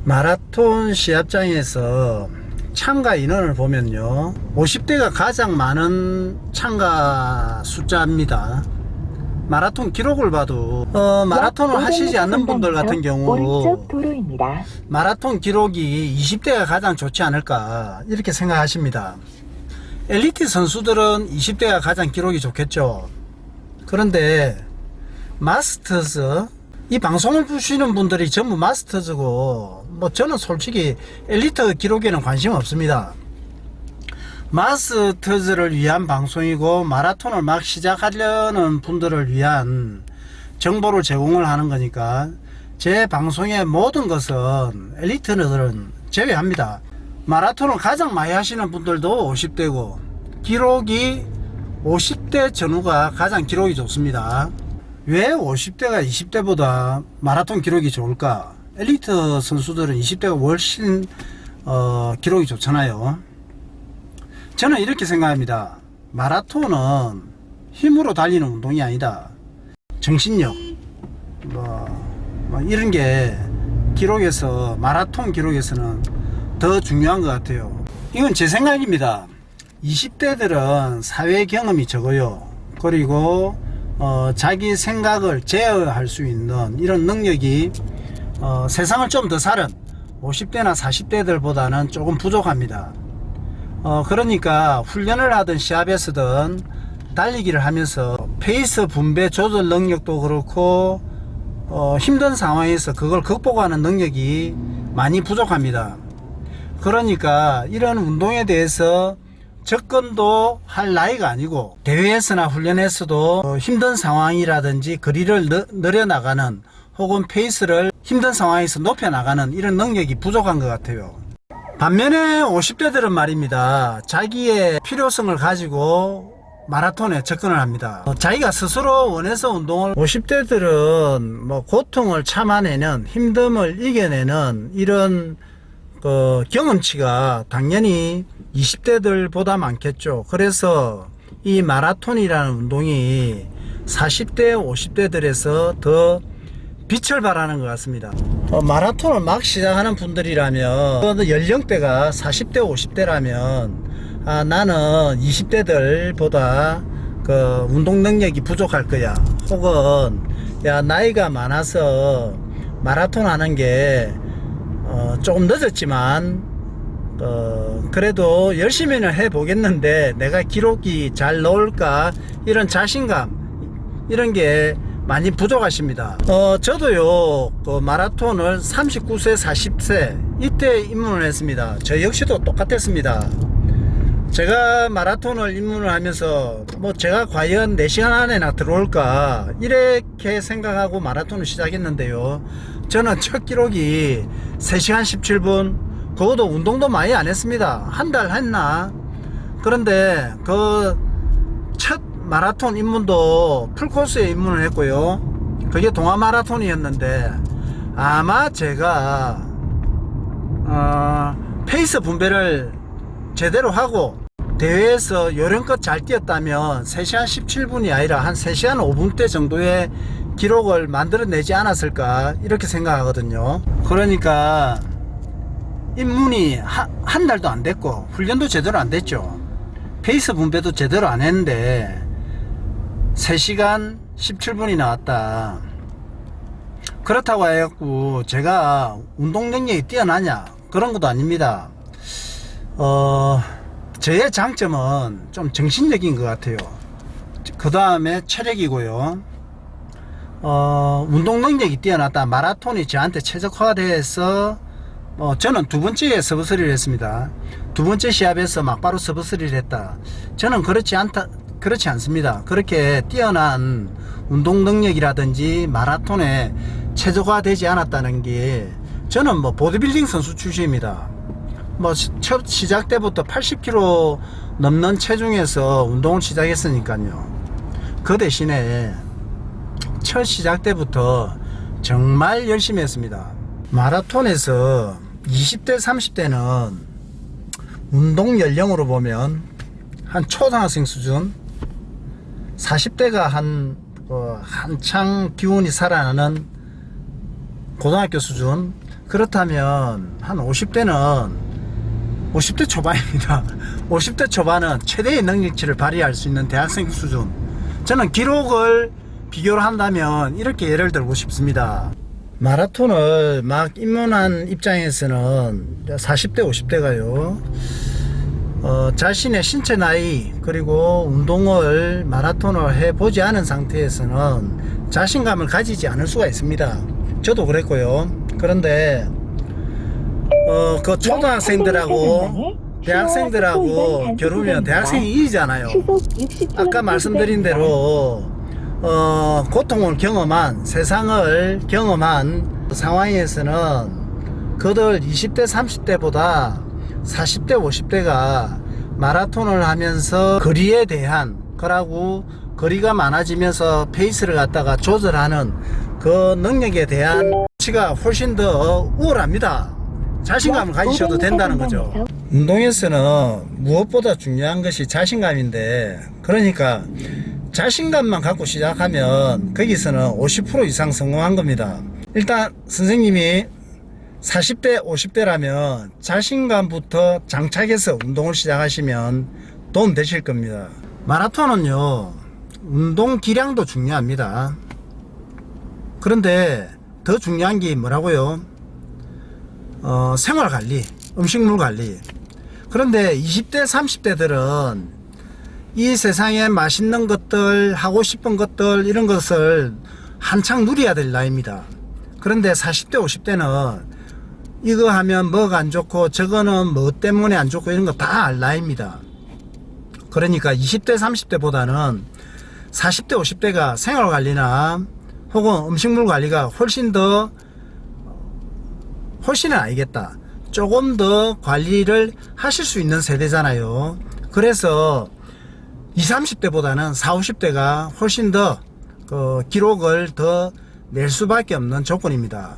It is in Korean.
마라톤 시합장에서 참가 인원을 보면요, 50대가 가장 많은 참가 숫자입니다. 마라톤 기록을 봐도 마라톤을 하시지 않는 분들 같은 경우 마라톤 기록이 20대가 가장 좋지 않을까 이렇게 생각하십니다. 엘리트 선수들은 20대가 가장 기록이 좋겠죠. 그런데 마스터즈, 이 방송을 보시는 분들이 전부 마스터즈고, 뭐 저는 솔직히 엘리트 기록에는 관심 없습니다. 마스터즈를 위한 방송이고 마라톤을 막 시작하려는 분들을 위한 정보를 제공을 하는 거니까 제 방송의 모든 것은 엘리트들은 제외합니다. 마라톤을 가장 많이 하시는 분들도 50대고 기록이 50대 전후가 가장 기록이 좋습니다. 왜 50대가 20대보다 마라톤 기록이 좋을까? 엘리트 선수들은 20대가 훨씬 기록이 좋잖아요. 저는 이렇게 생각합니다. 마라톤은 힘으로 달리는 운동이 아니다. 정신력 뭐 이런 게 기록에서, 마라톤 기록에서는 더 중요한 것 같아요. 이건 제 생각입니다. 20대들은 사회 경험이 적어요. 그리고 자기 생각을 제어할 수 있는 이런 능력이 세상을 좀 더 살은 50대나 40대들보다는 조금 부족합니다. 그러니까 훈련을 하든 시합에서든 달리기를 하면서 페이스 분배 조절 능력도 그렇고 힘든 상황에서 그걸 극복하는 능력이 많이 부족합니다. 그러니까 이런 운동에 대해서 접근도 할 나이가 아니고, 대회에서나 훈련에서도 힘든 상황이라든지 거리를 늘려나가는 혹은 페이스를 힘든 상황에서 높여나가는 이런 능력이 부족한 것 같아요. 반면에 50대들은 말입니다, 자기의 필요성을 가지고 마라톤에 접근을 합니다. 자기가 스스로 원해서 운동을, 50대들은 뭐 고통을 참아내는, 힘듦을 이겨내는 이런 경험치가 당연히 20대들보다 많겠죠. 그래서 이 마라톤이라는 운동이 40대, 50대들에서 더 빛을 발하는 것 같습니다. 마라톤을 막 시작하는 분들이라면, 연령대가 40대, 50대라면 나는 20대들보다 운동 능력이 부족할 거야, 혹은 야, 나이가 많아서 마라톤 하는 게 조금 늦었지만 그래도 열심히는 해보겠는데 내가 기록이 잘 나올까, 이런 자신감, 이런 게 많이 부족하십니다. 저도요, 마라톤을 39세, 40세 이때 입문을 했습니다. 저 역시도 똑같았습니다. 제가 마라톤을 입문을 하면서 뭐 제가 과연 4시간 안에나 들어올까 이렇게 생각하고 마라톤을 시작했는데요, 저는 첫 기록이 3시간 17분, 그것도 운동도 많이 안 했습니다. 한 달 했나? 그런데 첫 마라톤 입문도 풀코스에 입문을 했고요, 그게 동아 마라톤이었는데, 아마 제가 페이스 분배를 제대로 하고 대회에서 요령껏 잘 뛰었다면 3시간 17분이 아니라 한 3시간 5분대 정도의 기록을 만들어내지 않았을까 이렇게 생각하거든요. 그러니까 입문이 한 달도 안 됐고 훈련도 제대로 안 됐죠. 페이스 분배도 제대로 안 했는데 3시간 17분이 나왔다. 그렇다고 해갖고 제가 운동 능력이 뛰어나냐, 그런 것도 아닙니다. 저의 장점은 좀 정신적인 것 같아요. 그 다음에 체력이고요. 운동 능력이 뛰어났다, 마라톤이 저한테 최적화돼서 저는 두 번째에 서브스리를 했습니다. 두 번째 시합에서 막바로 서브스리를 했다. 저는 그렇지 않습니다. 그렇게 뛰어난 운동 능력이라든지 마라톤에 최적화되지 않았다는 게, 저는 뭐 보디빌딩 선수 출신입니다. 뭐 첫 시작 때부터 80kg 넘는 체중에서 운동을 시작했으니까요. 그 대신에 첫 시작 때부터 정말 열심히 했습니다. 마라톤에서 20대 30대는 운동 연령으로 보면 한 초등학생 수준, 40대가 한창 기운이 살아나는 고등학교 수준, 그렇다면 한 50대는 50대 초반입니다. 50대 초반은 최대의 능력치를 발휘할 수 있는 대학생 수준. 저는 기록을 비교를 한다면 이렇게 예를 들고 싶습니다. 마라톤을 막 입문한 입장에서는 40대 50대가요 자신의 신체 나이 그리고 운동을 마라톤을 해보지 않은 상태에서는 자신감을 가지지 않을 수가 있습니다. 저도 그랬고요. 그런데 그 초등학생들하고 대학생들하고 겨루면 대학생이 이기잖아요. 아까 말씀드린 대로 고통을 경험한, 세상을 경험한 상황에서는 그들 20대 30대보다 40대 50대가 마라톤을 하면서 거리에 대한 거라고, 거리가 많아지면서 페이스를 갖다가 조절하는 그 능력에 대한 치가 훨씬 더 우월합니다. 자신감을 가지셔도 된다는 거죠. 운동에서는 무엇보다 중요한 것이 자신감인데, 그러니까 자신감만 갖고 시작하면 거기서는 50% 이상 성공한 겁니다. 일단 선생님이 40대 50대라면 자신감부터 장착해서 운동을 시작하시면 도움 되실 겁니다. 마라톤은요 운동 기량도 중요합니다. 그런데 더 중요한 게 뭐라고요? 생활관리, 음식물 관리. 그런데 20대 30대들은 이 세상에 맛있는 것들, 하고 싶은 것들, 이런 것을 한창 누려야 될 나이입니다. 그런데 40대 50대는 이거 하면 뭐가 안 좋고 저거는 뭐 때문에 안 좋고 이런 거 다 알 나이입니다. 그러니까 20대 30대보다는 40대 50대가 생활관리나 혹은 음식물 관리가 훨씬은 알겠다. 조금 더 관리를 하실 수 있는 세대잖아요. 그래서 20, 30대보다는 40, 50대가 훨씬 더 기록을 더 낼 수밖에 없는 조건입니다.